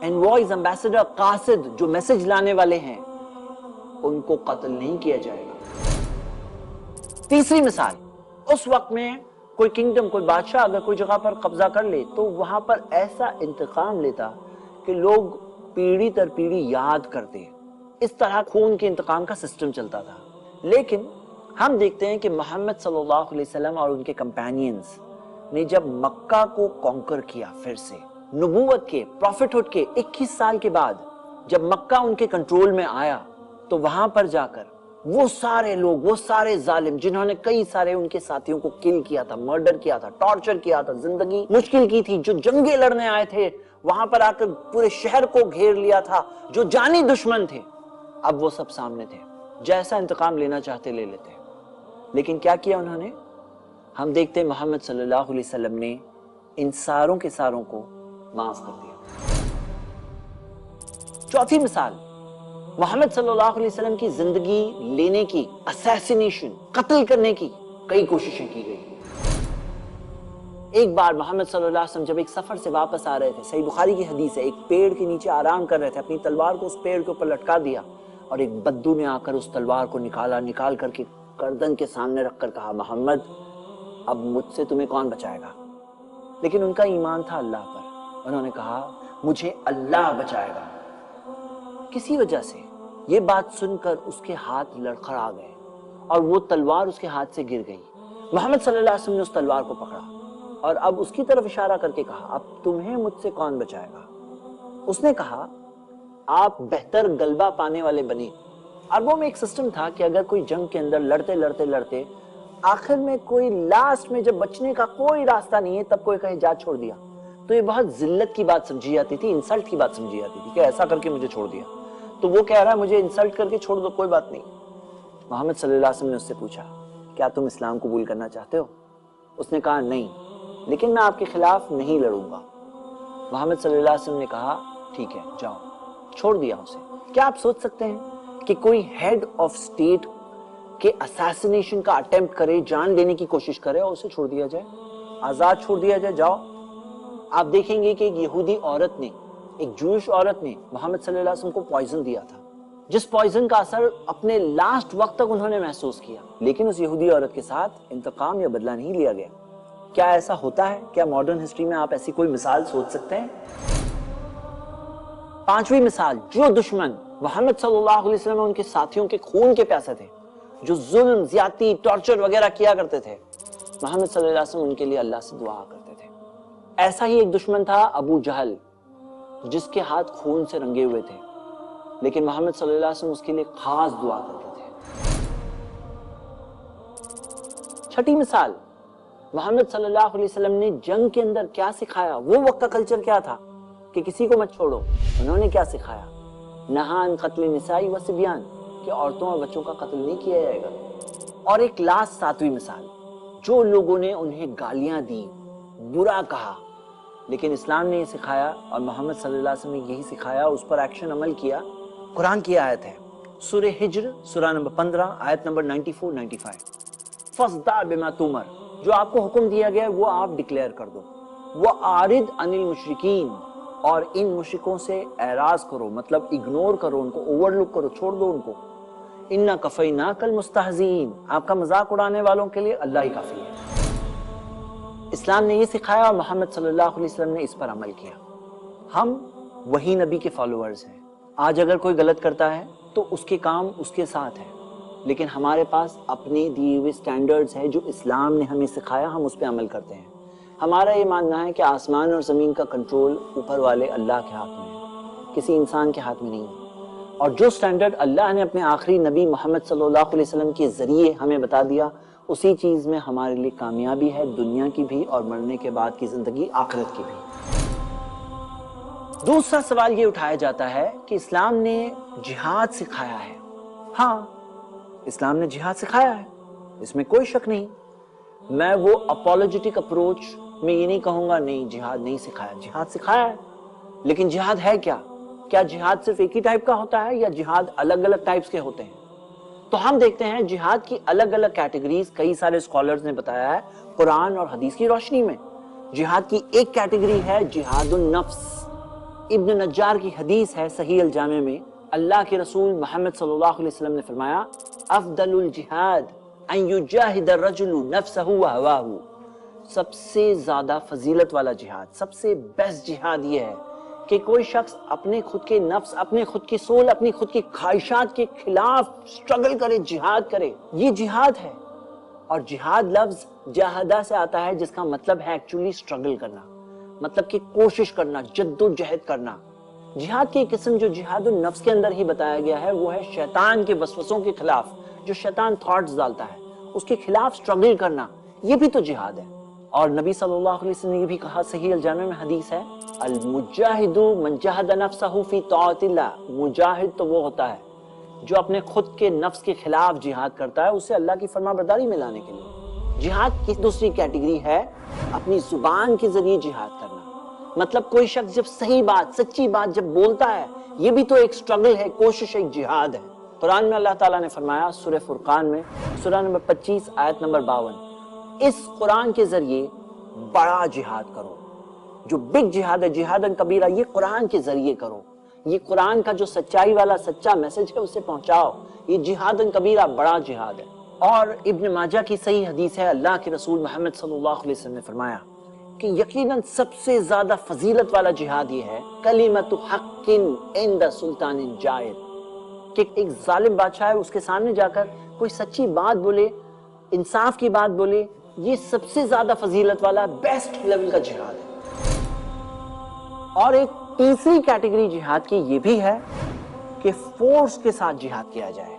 एनवॉयज, एम्बेसडर, कासिद, जो मैसेज लाने वाले हैं, उनको कत्ल नहीं किया जाएगा। तीसरी मिसाल, उस वक्त में कोई किंगडम, कोई बादशाह अगर कोई जगह पर कब्जा कर ले तो वहां पर ऐसा इंतकाम लेता कि लोग पीढ़ी दर पीढ़ी याद करते। इस तरह खून के इंतकाम का सिस्टम चलता था। लेकिन हम देखते हैं कि मोहम्मद सल्लल्लाहु अलैहि वसल्लम और उनके कंपेनियंस ने जब मक्का को कॉन्कर किया, फिर से नबूवत के, प्रॉफिटहुड के 21 साल के बाद जब मक्का उनके कंट्रोल में आया, तो वहां पर जाकर वो सारे लोग, वो सारे जालिम जिन्होंने कई सारे उनके साथियों को किल किया था, मर्डर किया था, टॉर्चर किया था, जिंदगी मुश्किल की थी, जो जंगे लड़ने आए थे, वहां पर आकर पूरे शहर को घेर लिया था, जो जानी दुश्मन थे, अब वो सब सामने थे। जैसा इंतकाम लेना चाहते ले लेते। लेकिन क्या किया उन्होंने? हम देखते हैं मोहम्मद सल्लल्लाहु अलैहि वसल्लम ने इन सारों के सारों को माफ कर दिया। चौथी मिसाल, मोहम्मद सल्लल्लाहु अलैहि वसल्लम की जिंदगी लेने की, असैसिनेशन, कत्ल करने की कई कोशिशें की गई। एक बार मोहम्मद सल्लल्लाहु अलैहि वसल्लम जब एक सफर से वापस आ रहे थे, सही बुखारी की हदीस है, एक पेड़ के नीचे आराम कर रहे थे, अपनी तलवार को उस पेड़ के ऊपर लटका दिया और एक बद्दू ने आकर उस तलवार को निकाल करके गर्दन के सामने रखकर कहा, मोहम्मद अब मुझसे तुम्हें कौन बचाएगा? लेकिन उनका ईमान था अल्लाह पर। उन्होंने कहा, मुझे अल्लाह बचाएगा। किसी वजह से ये बात सुनकर उसके हाथ लड़खड़ा गए और वो तलवार उसके हाथ से गिर गई। मोहम्मद सल्लल्लाहु अलैहि वसल्लम ने उस तलवार को पकड़ा और अब उसकी तरफ इशारा करके कहा, अब तुम्हें मुझसे कौन बचाएगा? उसने कहा, आप बेहतर गलबा पाने वाले बने। अरबों में एक सिस्टम था कि अगर कोई जंग के अंदर लड़ते आखिर में कोई लास्ट में जब बचने का कोई रास्ता नहीं है, तब कोई कहे जा छोड़ दिया, तो ये बहुत जिल्लत की बात समझी जाती थी, इंसल्ट की बात समझी जाती थी कि ऐसा करके मुझे छोड़ दिया। तो वो कह रहा है मुझे इंसल्ट करके छोड़ दो, कोई बात नहीं, محمد صلی اللہ علیہ وسلم نے اس سے پوچھا کیا تم اسلام قبول کرنا چاہتے ہو؟ اس نے کہا نہیں، لیکن میں آپ کے خلاف نہیں لڑوں گا۔ محمد صلی اللہ علیہ وسلم نے کہا ٹھیک ہے جاؤ، چھوڑ دیا اسے۔ کیا آپ سوچ سکتے ہیں کہ کوئی ہیڈ آف اسٹیٹ کے اساسینیشن کا اٹیمپٹ کرے، جان دینے کی کوشش کرے اور اسے چھوڑ دیا جائے، آزاد چھوڑ دیا جائے، جاؤ؟ آپ دیکھیں گے کہ ایک یہودی عورت نے، ایک جوش عورت نے محمد صلی اللہ علیہ وسلم کو پوائزن دیا تھا، جس پوائزن کا اثر اپنے لاسٹ وقت تک انہوں نے محسوس کیا، لیکن اس یہودی عورت کے ساتھ انتقام یا بدلہ نہیں لیا گیا۔ کیا ایسا ہوتا ہے؟ کیا ماڈرن ہسٹری میں آپ ایسی کوئی مثال سوچ سکتے ہیں؟ پانچویں مثال، جو دشمن محمد صلی اللہ علیہ وسلم اور ان کے ساتھیوں کے خون کے پیاسے تھے، جو ظلم، زیادتی، ٹارچر وغیرہ کیا کرتے تھے، محمد صلی اللہ علیہ وسلم ان کے لیے اللہ سے دعا کرتے تھے۔ ایسا ہی ایک دشمن تھا ابو جہل، جس کے ہاتھ خون سے رنگے ہوئے تھے، لیکن محمد صلی اللہ علیہ وسلم اس کے لیے خاص دعا کرتے تھے۔ چھٹی مثال، محمد صلی اللہ علیہ وسلم نے جنگ کے اندر کیا سکھایا؟ وہ وقت کا کلچر کیا تھا کہ کسی کو مت چھوڑو؟ انہوں نے کیا سکھایا؟ نہا عن قتل النساء والصبیان، کہ عورتوں اور بچوں کا قتل نہیں کیا جائے گا۔ اور ایک لاسٹ ساتویں مثال، جو لوگوں نے انہیں گالیاں دی، برا کہا، لیکن اسلام نے یہ سکھایا اور محمد صلی اللہ علیہ وسلم نے یہی سکھایا، اس پر ایکشن عمل کیا۔ قرآن کی آیت ہے سورہ ہجر، سورہ نمبر 15، آیت نمبر 94-95، فَاصْدَعْ بِمَا تُؤْمَرْ، جو آپ کو حکم دیا گیا ہے وہ آپ ڈکلیئر کر دو۔ وَأَعْرِضْ عَنِ الْمُشْرِكِينَ، اور ان مشرکوں سے اعراض کرو، مطلب اگنور کرو ان کو، اوور لک کرو، چھوڑ دو ان کو۔ اِنَّا كَفَيْنَاكَ الْمُسْتَهْزِئِينَ، آپ کا مذاق اڑانے والوں کے لیے اللہ ہی کافی ہے۔ اسلام نے یہ سکھایا اور محمد صلی اللہ علیہ وسلم نے اس پر عمل کیا۔ ہم وہی نبی کے فالوورز ہیں۔ آج اگر کوئی غلط کرتا ہے تو اس کے کام اس کے ساتھ ہے، لیکن ہمارے پاس اپنے دیے ہوئے سٹینڈرڈز ہیں جو اسلام نے ہمیں سکھایا، ہم اس پہ عمل کرتے ہیں۔ ہمارا یہ ماننا ہے کہ آسمان اور زمین کا کنٹرول اوپر والے اللہ کے ہاتھ میں ہے، کسی انسان کے ہاتھ میں نہیں ہے۔ اور جو سٹینڈرڈ اللہ نے اپنے آخری نبی محمد صلی اللہ علیہ وسلم کے ذریعے ہمیں بتا دیا، اسی چیز میں ہمارے لیے کامیابی ہے، دنیا کی بھی اور مرنے کے بعد کی زندگی، آخرت کی بھی۔ دوسرا سوال یہ اٹھایا جاتا ہے کہ اسلام نے جہاد سکھایا ہے۔ ہاں، اسلام نے جہاد سکھایا ہے، اس میں کوئی شک نہیں۔ میں وہ اپولوجیٹک اپروچ میں یہ نہیں کہوں گا نہیں جہاد نہیں سکھایا، جہاد سکھایا ہے، لیکن جہاد ہے کیا؟ کیا جہاد صرف ایک ہی ٹائپ کا ہوتا ہے یا جہاد الگ الگ ٹائپس کے ہوتے ہیں؟ تو ہم دیکھتے ہیں جہاد کی الگ الگ کیٹیگریز کئی سارے اسکالرز نے بتایا ہے قرآن اور حدیث کی روشنی میں۔ جہاد کی ایک کیٹیگری ہے جہاد النفس۔ ابن نجار کی حدیث ہے صحیح الجامع میں، اللہ کے رسول محمد صلی اللہ علیہ وسلم نے فرمایا افضل الجہاد ان یجاہد الرجل نفسہ وہواہ، سب سے زیادہ فضیلت والا جہاد، سب سے بیسٹ جہاد یہ ہے کہ کوئی شخص اپنے خود کے نفس، اپنے خود کی سول، اپنی خود کی خواہشات کے خلاف سٹرگل کرے، جہاد کرے، یہ جہاد ہے۔ اور جہاد لفظ جاہدہ سے آتا ہے، جس کا مطلب ہے ایکچولی سٹرگل کرنا، مطلب کہ کوشش کرنا، جد و جہد کرنا۔ جہاد کی ایک قسم جو جہاد النفس کے اندر ہی بتایا گیا ہے وہ ہے شیطان کے وسوسوں کے خلاف، جو شیطان تھاٹس ڈالتا ہے اس کے خلاف سٹرگل کرنا، یہ بھی تو جہاد ہے۔ اور نبی صلی اللہ علیہ وسلم نے یہ بھی کہا، صحیح الجامع میں حدیث ہے، المجاہد من جہد نفسہ فی طاعت اللہ، مجاہد تو وہ ہوتا ہے جو اپنے خود کے نفس کے خلاف جہاد کرتا ہے، اسے اللہ کی فرما برداری میں لانے کے لیے۔ جہاد کی دوسری کیٹیگری ہے اپنی زبان کے ذریعے جہاد کرنا، مطلب کوئی شخص جب صحیح بات، سچی بات جب بولتا ہے، یہ بھی تو ایک سٹرگل ہے، کوشش، ایک جہاد ہے۔ قرآن میں اللہ تعالیٰ نے فرمایا سورہ فرقان میں، سورہ نمبر 25 آیت نمبر 52، اس قرآن کے ذریعے بڑا جہاد کرو، جو بگ جہاد ہے، جہادن کبیرہ، یہ قرآن کے ذریعے کرو، یہ قرآن کا جو سچائی والا سچا میسج ہے اسے پہنچاؤ، یہ جہادن کبیرہ، بڑا جہاد ہے۔ اور ابن ماجہ کی صحیح حدیث ہے، اللہ کے رسول محمد صلی اللہ علیہ وسلم نے فرمایا کہ یقیناً سب سے زیادہ فضیلت والا جہاد یہ ہے کلمۃ حق عند سلطان جائر، کہ ایک ظالم بادشاہ ہے، اس کے سامنے جا کر کوئی سچی بات بولے، انصاف کی بات بولے، یہ سب سے زیادہ فضیلت والا بیسٹ لیول کا جہاد ہے۔ اور ایک تیسری کیٹیگری جہاد کی یہ بھی ہے کہ فورس کے ساتھ جہاد کیا جائے،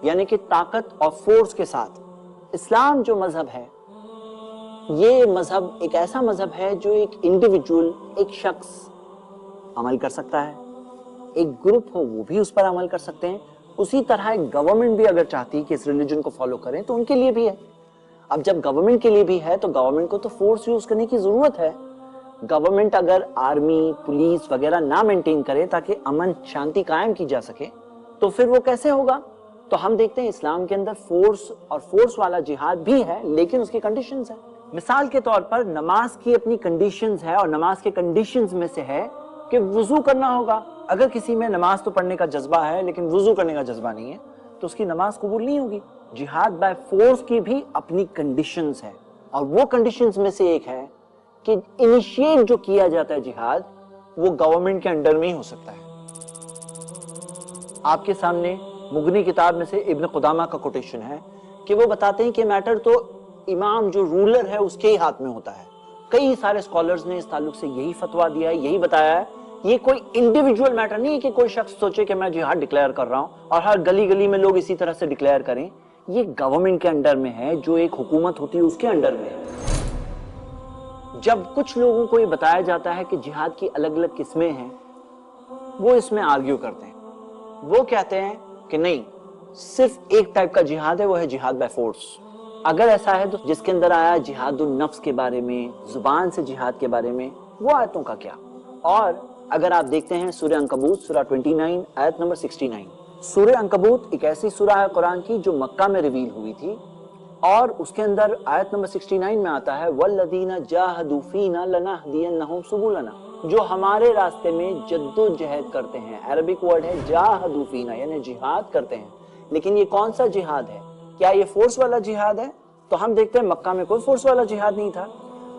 یعنی کہ طاقت اور فورس کے ساتھ۔ اسلام جو مذہب ہے، یہ مذہب ایک ایسا مذہب ہے جو ایک انڈیویجول، ایک شخص عمل کر سکتا ہے، ایک گروپ ہو وہ بھی اس پر عمل کر سکتے ہیں، उसी तरह एक गवर्नमेंट भी अगर चाहती है कि इस रिलीजन को फॉलो करें तो उनके लिए भी है। अब जब गवर्नमेंट के लिए भी है तो गवर्नमेंट को तो फोर्स यूज करने की जरूरत है। गवर्नमेंट अगर आर्मी पुलिस वगैरह ना मेंटेन करे ताकि अमन शांति कायम की जा सके तो फिर वो कैसे होगा? तो हम देखते हैं इस्लाम के अंदर फोर्स और फोर्स वाला जिहाद भी है, लेकिन उसकी कंडीशंस है। मिसाल के तौर पर नमाज की अपनी कंडीशंस है और नमाज के कंडीशंस में से है कि वुजू करना होगा। अगर किसी में नमाज तो पढ़ने का जज्बा है लेकिन वुजू करने का जज्बा नहीं है तो उसकी नमाज कबूल नहीं होगी। जिहाद बाय फोर्स की भी अपनी कंडीशंस है और वो कंडीशंस में से एक है कि इनिशिएट जो किया जाता है जिहाद वो गवर्नमेंट के अंडर में ही हो सकता है। आपके सामने मुगनी किताब में से इब्न कुदामा का कोटेशन है कि वो बताते हैं कि मैटर तो इमाम जो रूलर है उसके ही हाथ में होता है। कई सारे स्कॉलर्स ने इस ताल्लुक से यही फतवा दिया है, यही बताया है। ये कोई इंडिविजुअल मैटर नहीं है कि कोई शख्स सोचे कि मैं जिहाद डिक्लेयर कर रहा हूं और हर गली गली में लोग इसी तरह से डिक्लेयर करें। ये गवर्नमेंट के अंडर में है, जो एक हुकूमत होती है उसके अंडर में है। जब कुछ लोगों को ये बताया जाता है कि जिहाद की अलग अलग किस्में हैं, वो इसमें आर्ग्यू करते हैं। वो कहते हैं कि नहीं, सिर्फ एक टाइप का जिहाद है, वो है जिहाद बाय फोर्स। अगर ऐसा है तो जिसके अंदर आया जिहादुन नफ्स के बारे में, जुबान से जिहाद के बारे में, वो आयतों का क्या? और अगर आप देखते हैं सूरह अंकबूत सूरह 29 आयत नंबर 69। सूरह अंकबूत एक ऐसी सूरह है कुरान की जो मक्का में रिवील हुई थी और उसके अंदर आयत नंबर 69 में आता है वल्लदीना जाहदू फीना लनहदियन्नहुम सुबुलना, जो हमारे रास्ते में जद्दोजहद करते हैं। अरबिक वर्ड है जाहदू फीना, यानी जिहाद करते हैं। लेकिन ये कौन सा जिहाद है? क्या ये फोर्स वाला जिहाद है? तो हम देखते हैं मक्का में कोई फोर्स वाला जिहाद नहीं था।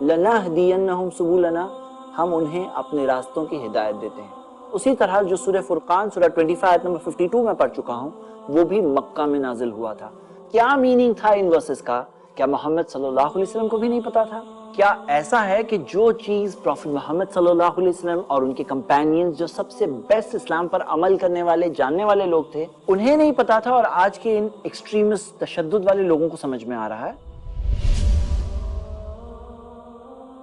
लनहदियन्नहुम सुबुलना, हम उन्हें अपने रास्तों की हिदायत देते हैं। उसी तरह जो सूरह फुरकान सूरह 25 आयत नंबर 52 में पढ़ चुका हूं, वो भी मक्का में नाजिल हुआ था। क्या मीनिंग था इन वर्सेस का? क्या मोहम्मद सल्लल्लाहु अलैहि वसल्लम को भी नहीं पता था? क्या ऐसा है कि जो चीज प्रॉफिट मोहम्मद सल्लल्लाहु अलैहि वसल्लम और उनके कंपेनियंस, जो सबसे बेस्ट इस्लाम पर अमल करने वाले जानने वाले लोग थे, उन्हें नहीं पता था और आज के इन एक्सट्रीमिस्ट तशद्दुद वाले लोगों को समझ में आ रहा है?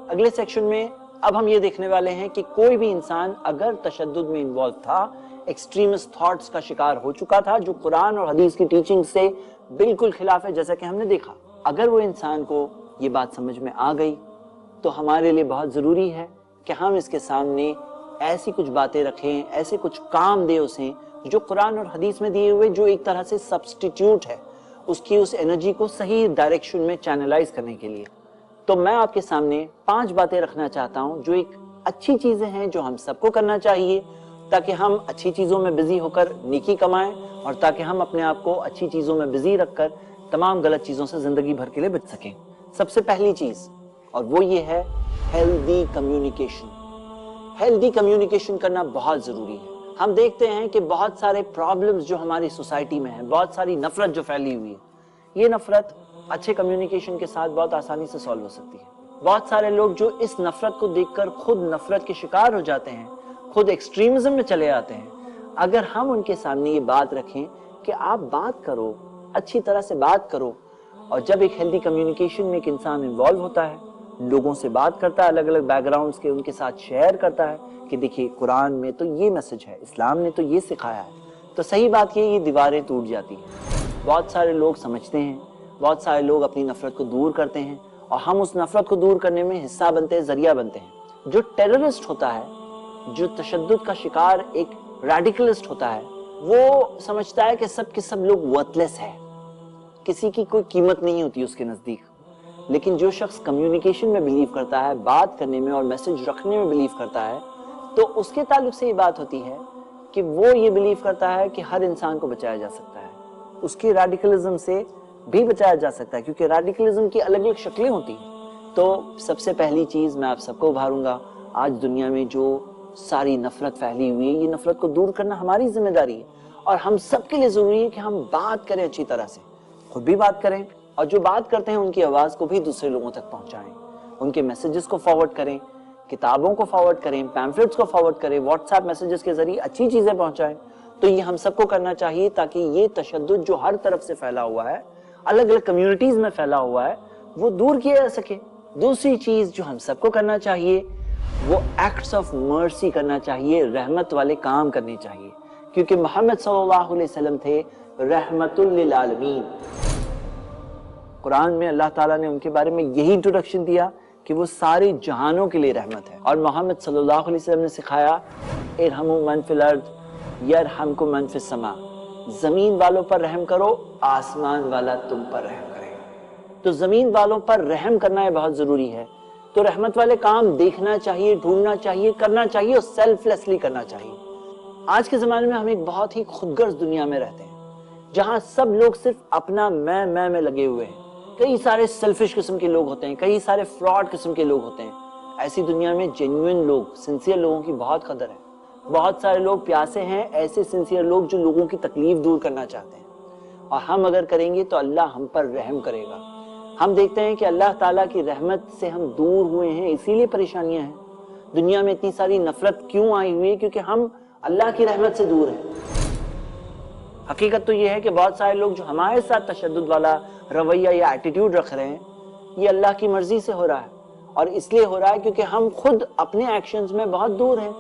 अगले सेक्शन में अब हम ये देखने वाले हैं कि कोई भी इंसान अगर तशद्दुद में इन्वॉल्व था, एक्सट्रीमिस्ट थॉट्स का शिकार हो चुका था जो कुरान और हदीस की टीचिंग से बिल्कुल खिलाफ है, जैसा कि हमने देखा, अगर वो इंसान को ये बात समझ में आ गई तो हमारे लिए बहुत जरूरी है कि हम इसके सामने ऐसी कुछ बातें रखें, ऐसे कुछ काम दे उसे जो कुरान और हदीस में दिए हुए, जो एक तरह से सब्स्टिट्यूट है उसकी उस एनर्जी को सही डायरेक्शन में चैनलाइज करने के लिए। तो मैं आपके सामने 5 बातें रखना चाहता हूं जो एक अच्छी चीजें हैं जो हम सबको करना चाहिए ताकि हम अच्छी चीजों में बिजी होकर नेकी कमाएं और ताकि हम अपने आप को अच्छी चीजों में बिजी रखकर तमाम गलत चीजों से जिंदगी भर के लिए बच सकें। सबसे पहली चीज, और वो ये है हेल्दी कम्युनिकेशन। हेल्दी कम्युनिकेशन करना बहुत जरूरी है। हम देखते हैं कि बहुत सारे प्रॉब्लम्स जो हमारी सोसाइटी में है, बहुत सारी नफरत जो फैली हुई है, ये नफरत अच्छे कम्युनिकेशन के साथ बहुत आसानी से सॉल्व हो सकती है। बहुत सारे लोग जो इस नफरत को देखकर खुद नफरत के शिकार हो जाते हैं, खुद एक्सट्रीमिज्म में चले आते हैं, अगर हम उनके सामने ये बात रखें कि आप बात करो, अच्छी तरह से बात करो, और जब एक हेल्दी कम्युनिकेशन में एक इंसान इन्वॉल्व होता है, लोगों से बात करता है, अलग अलग बैकग्राउंड्स के, उनके साथ शेयर करता है कि देखिए कुरान में तो ये मैसेज है, इस्लाम ने तो ये सिखाया है, तो सही बात ये दीवारें टूट जाती हैं। बहुत सारे लोग समझते हैं, बहुत सारे लोग अपनी नफरत को दूर करते हैं और हम उस नफरत को दूर करने में हिस्सा बनते हैं, जरिया बनते हैं। जो टेररिस्ट होता है, जो तशद्दुद का शिकार एक रेडिकलिस्ट होता है, वो समझता है कि सब के सब लोग वर्थलेस है, किसी की कोई कीमत नहीं होती उसके नजदीक। लेकिन जो शख्स कम्युनिकेशन में बिलीव करता है, बात करने में और मैसेज रखने में बिलीव करता है, तो उसके ताल्लुक से ये बात होती है कि वो ये बिलीव करता है कि हर इंसान को बचाया जा सकता है, उसकी रेडिकलिज्म से भी बचाया जा सकता है, क्योंकि रेडिकलिज्म की अलग अलग शक्लें होती हैं। तो सबसे पहली चीज मैं आप सबको उभारूंगा, आज दुनिया में जो सारी नफरत फैली हुई है, ये नफरत को दूर करना हमारी जिम्मेदारी है और हम सबके लिए जरूरी है कि हम बात करें अच्छी तरह से, खुद भी बात करें और जो बात करते हैं उनकी आवाज को भी दूसरे लोगों तक पहुंचाएं, उनके मैसेजेस को फॉरवर्ड करें, किताबों को फॉरवर्ड करें, पैम्फलेट्स को फॉरवर्ड करें, व्हाट्सएप मैसेजेस के जरिए अच्छी चीजें पहुंचाएं। तो ये हम सबको करना चाहिए ताकि ये तशद्दुद जो हर तरफ से फैला हुआ है, अलग अलग कम्युनिटीज में फैला हुआ है, वो दूर किया जा सके। दूसरी चीज जो हम सबको करना चाहिए वो एक्ट्स ऑफ मर्सी करना चाहिए, रहमत वाले काम करने चाहिए, क्योंकि मोहम्मद सल्लल्लाहु अलैहि वसल्लम थे रहमतुल लिल आलमीन। कुरान में अल्लाह ताला ने उनके बारे में यही इंट्रोडक्शन दिया कि वो सारे जहानों के लिए रहमत है। और मोहम्मद सल्लल्लाहु अलैहि वसल्लम ने सिखाया इरहमु मन फिल अर्द यरहमकुम मन फिस समा, जमीन वालों पर रहम करो, आसमान वाला तुम पर रहम करेगा। तो जमीन वालों पर रहम करना है बहुत जरूरी है। तो रहमत वाले काम देखना चाहिए, ढूंढना चाहिए, करना चाहिए और सेल्फलेसली करना चाहिए। आज के जमाने में हम एक बहुत ही खुदगर्ज दुनिया में रहते हैं जहां सब लोग सिर्फ अपना मैं में लगे हुए हैं। कई सारे सेल्फिश किस्म के लोग होते हैं, कई सारे फ्रॉड किस्म के लोग होते हैं। ऐसी दुनिया में जेन्युइन लोग, सिंसियर लोगों की बहुत कदर है। बहुत सारे लोग प्यासे हैं, ऐसे सिंसियर लोग जो लोगों की तकलीफ दूर करना चाहते हैं। और हम अगर करेंगे तो अल्लाह हम पर रहम करेगा। हम देखते हैं कि अल्लाह ताला की रहमत से हम दूर हुए हैं, इसीलिए परेशानियां हैं। दुनिया में इतनी सारी नफरत क्यों आई हुई है? क्योंकि हम अल्लाह की रहमत से दूर हैं। हकीकत तो यह है कि बहुत सारे लोग जो हमारे साथ तशद्दुद वाला रवैया या एटीट्यूड रख रहे हैं, ये अल्लाह की मर्जी से हो रहा है। और इसलिए हो रहा है क्योंकि हम खुद अपने एक्शंस में बहुत दूर हैं।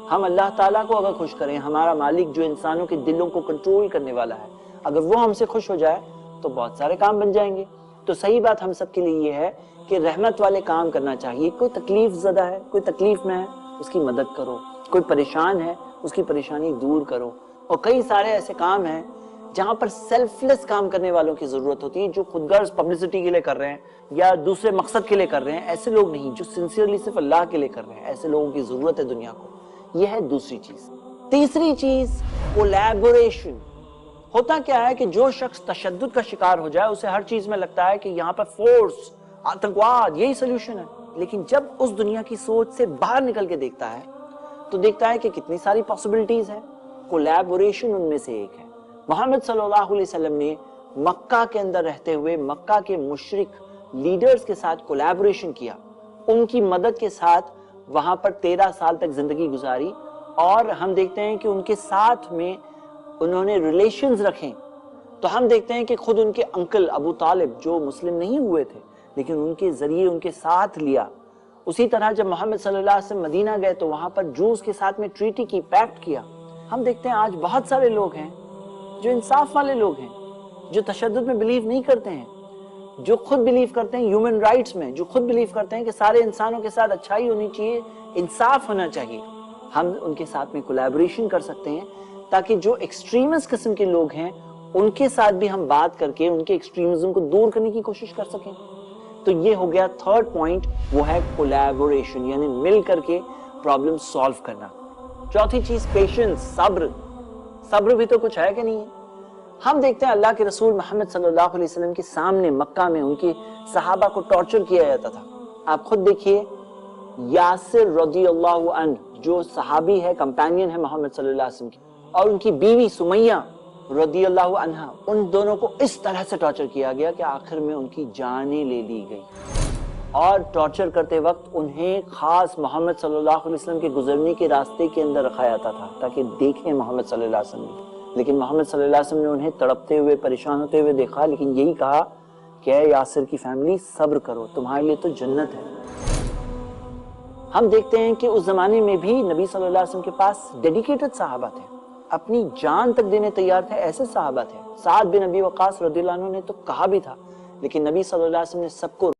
हम अल्लाह ताला को अगर खुश करें, हमारा मालिक जो इंसानों के दिलों को कंट्रोल करने वाला है, अगर वो हमसे खुश हो जाए तो बहुत सारे काम बन जाएंगे। तो सही बात हम सबके लिए ये है कि रहमत वाले काम करना चाहिए। कोई तकलीफ ज़दा है, कोई तकलीफ में है, उसकी मदद करो। कोई परेशान है, उसकी परेशानी दूर करो। और कई सारे ऐसे काम हैं जहां पर सेल्फलेस काम करने वालों की जरूरत होती है, जो खुदगर्ज पब्लिसिटी के लिए कर रहे हैं या दूसरे मकसद के लिए कर रहे हैं। ऐसे लोग नहीं, जो सिंसियरली सिर्फ अल्लाह के लिए कर रहे हैं। ऐसे लोगों की जरूरत है दुनिया को। यह है दूसरी चीज। तीसरी चीज कोलैबोरेशन। होता क्या है कि जो शख्स तशद्दुद का शिकार हो जाए, उसे हर चीज में लगता है कि यहाँ पर फोर्स, आतंकवाद यही सोल्यूशन है। लेकिन जब उस दुनिया की सोच से बाहर निकल के देखता है तो देखता है कि कितनी सारी पॉसिबिलिटीज है। कोलैबोरेशन उनमें से एक है। मोहम्मद सल्लल्लाहु अलैहि वसल्लम ने मक्का के अंदर रहते हुए मक्का के मुशरिक लीडर्स के साथ कोलैबोरेशन किया। उनकी मदद के साथ वहां पर 13 साल तक जिंदगी गुजारी। और हम देखते हैं कि उनके साथ में उन्होंने रिलेशंस रखे। तो हम देखते हैं कि खुद उनके अंकल अबू तालिब, जो मुस्लिम नहीं हुए थे लेकिन उनके जरिए उनके साथ लिया। उसी तरह जब मोहम्मद सल्लल्लाहु अलैहि वसल्लम मदीना गए तो वहां पर जूस के साथ में ट्रीटी की, पैक्ट किया। हम देखते हैं आज बहुत सारे लोग हैं जो इंसाफ वाले लोग हैं, जो तशद्दुद में बिलीव नहीं करते हैं, जो खुद बिलीव करते हैं ह्यूमन राइट्स में, जो खुद बिलीव करते हैं कि सारे इंसानों के साथ अच्छाई होनी चाहिए, इंसाफ होना चाहिए। हम उनके साथ में कोलैबोरेशन कर सकते हैं ताकि जो एक्सट्रीमिस्ट किस्म के लोग हैं उनके साथ भी हम बात करके उनके एक्सट्रीमिज्म को दूर करने की कोशिश कर सकें। तो ये हो गया थर्ड पॉइंट, वो है कोलैबोरेशन, यानी मिल करके प्रॉब्लम सॉल्व करना। चौथी चीज पेशेंस, सब्र। सब्र भी तो कुछ है कि नहीं है। हम देखते हैं अल्लाह के रसूल मोहम्मद सल्लल्लाहु अलैहि वसल्लम के सामने मक्का में उनके सहाबा को टॉर्चर किया जाता था। आप खुद देखिए, यासिर रज़ियल्लाहु अन्हु जो सहाबी है, कंपेनियन है मोहम्मद सल्लल्लाहु अलैहि वसल्लम की, और उनकी बीवी सुमैया रज़ियल्लाहु अन्हा, उन दोनों को इस तरह से टॉर्चर किया गया कि आखिर में उनकी जानें ले ली गई। और टॉर्चर करते वक्त उन्हें खास मोहम्मद सल्लल्लाहु अलैहि वसल्लम के गुजरने के रास्ते के अंदर रखा जाता था ताकि देखें मोहम्मद सल्लल्लाहु अलैहि वसल्लम। लेकिन मोहम्मद सल्लल्लाहु अलैहि वसल्लम ने उन्हें तड़पते हुए, परेशान होते हुए देखा, लेकिन यही कहा कि ऐ यासिर की फैमिली, सब्र करो, तुम्हारे लिए तो जन्नत है। हम देखते हैं कि उस जमाने में भी नबी सल्लल्लाहु अलैहि वसल्लम के पास डेडिकेटेड सहाबा थे, अपनी जान तक देने तैयार थे। ऐसे सहाबा थे। साद बिन अबी वक्कास रज़ियल्लाहु अन्हु ने तो कहा भी था, लेकिन नबी सल्लल्लाहु अलैहि वसल्लम ने सबको